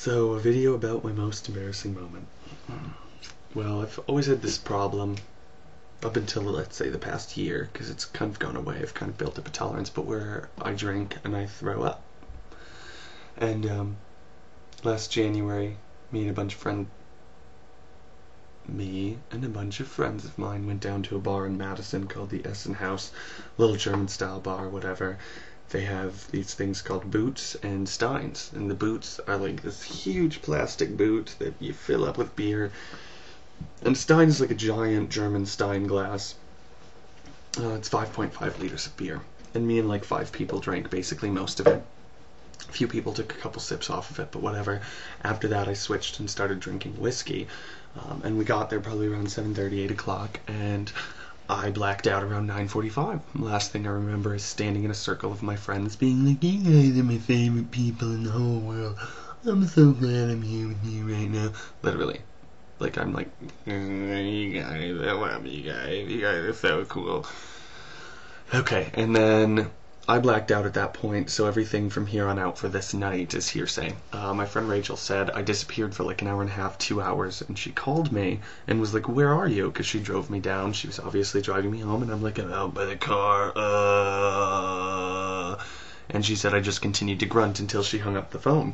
So, a video about my most embarrassing moment. Well, I've always had this problem up until, let's say, the past year, because it's kind of gone away. I've kind of built up a tolerance, but where I drink and I throw up. And last January, me and a bunch of friends of mine went down to a bar in Madison called the Essen House, little German-style bar, whatever. They have these things called boots and steins, and the boots are like this huge plastic boot that you fill up with beer, and stein is like a giant German stein glass. It's 5.5 liters of beer, and me and like 5 people drank basically most of it. A few people took a couple sips off of it, but whatever. After that I switched and started drinking whiskey, and we got there probably around 7:30, 8 o'clock, and I blacked out around 9:45. Last thing I remember is standing in a circle of my friends being like, "You guys are my favorite people in the whole world. I'm so glad I'm here with you right now." Literally. Like, I'm like, "You guys, I love you guys. You guys are so cool." Okay, and then I blacked out at that point, so everything from here on out for this night is hearsay. My friend Rachel said I disappeared for like an hour and a half, 2 hours, and she called me and was like, "Where are you?" Because she drove me down. She was obviously driving me home, and I'm like, "I'm out by the car." And she said I just continued to grunt until she hung up the phone.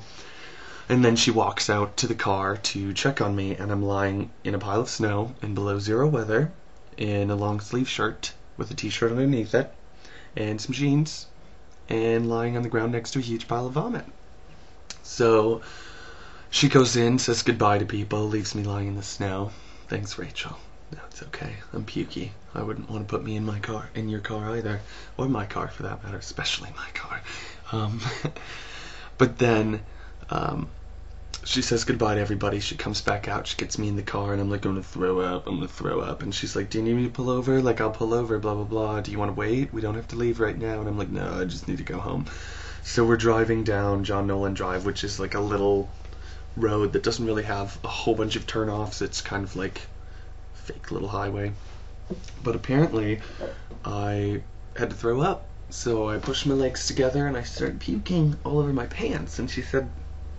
And then she walks out to the car to check on me, and I'm lying in a pile of snow in below zero weather in a long sleeve shirt with a t-shirt underneath it and some jeans, and lying on the ground next to a huge pile of vomit. So she goes in, says goodbye to people, leaves me lying in the snow. "Thanks, Rachel. No, it's okay. I'm pukey. I wouldn't want to put me in my car, in your car either, or my car for that matter, especially my car." But then she says goodbye to everybody. She comes back out. She gets me in the car, and I'm like, "I'm gonna throw up. I'm gonna throw up." And she's like, "Do you need me to pull over?" Like, "I'll pull over, blah, blah, blah. Do you want to wait? We don't have to leave right now." And I'm like, "No, I just need to go home." So we're driving down John Nolan Drive, which is like a little road that doesn't really have a whole bunch of turnoffs. It's kind of like a fake little highway. But apparently, I had to throw up. So I pushed my legs together, and I started puking all over my pants. And she said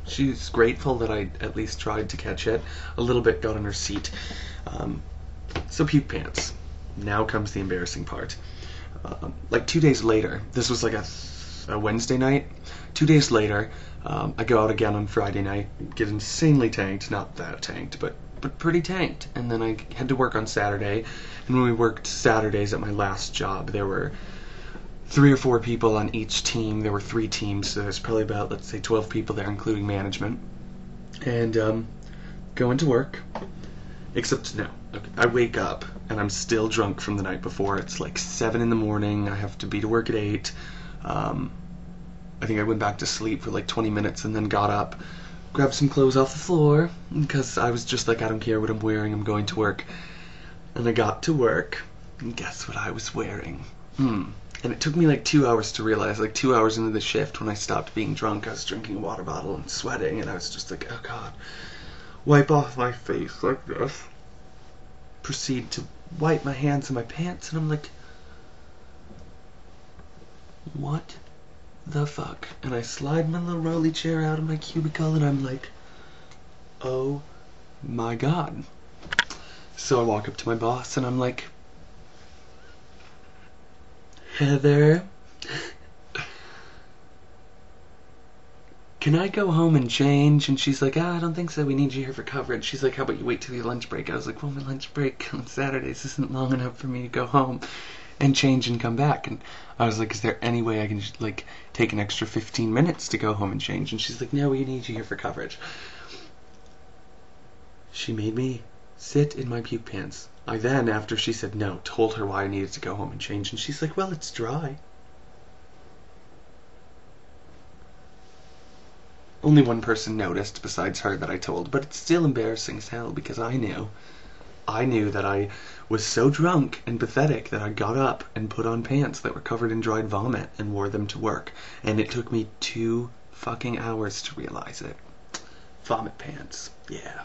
she's grateful that I at least tried to catch it. A little bit got on her seat. So puke pants. Now comes the embarrassing part. Like 2 days later, this was like a Wednesday night. 2 days later, I go out again on Friday night, get insanely tanked. Not that tanked, but pretty tanked. And then I had to work on Saturday. And when we worked Saturdays at my last job, there were 3 or 4 people on each team. There were 3 teams, so there's probably about, let's say, 12 people there, including management. And go into work, except no. Okay, I wake up, and I'm still drunk from the night before. It's like 7 in the morning. I have to be to work at 8. I think I went back to sleep for like 20 minutes and then got up, grabbed some clothes off the floor, because I was just like, I don't care what I'm wearing, I'm going to work. And I got to work, and guess what I was wearing? And it took me like 2 hours to realize, like 2 hours into the shift when I stopped being drunk. I was drinking a water bottle and sweating, and I was just like, oh God. Wipe off my face like this. Proceed to wipe my hands and my pants, and I'm like, what the fuck? And I slide my little rolly chair out of my cubicle, and I'm like, oh my God. So I walk up to my boss, and I'm like, "Heather, can I go home and change?" And she's like, "I don't think so. We need you here for coverage." She's like, "How about you wait till your lunch break?" I was like, "Well, my lunch break on Saturdays isn't long enough for me to go home and change and come back." And I was like, "Is there any way I can just, like, take an extra 15 minutes to go home and change?" And she's like, "No, we need you here for coverage." She made me sit in my puke pants. I then, after she said no, told her why I needed to go home and change, and she's like, "Well, it's dry." Only one person noticed besides her that I told, but it's still embarrassing as hell, because I knew that I was so drunk and pathetic that I got up and put on pants that were covered in dried vomit and wore them to work, and it took me 2 fucking hours to realize it. Vomit pants. Yeah.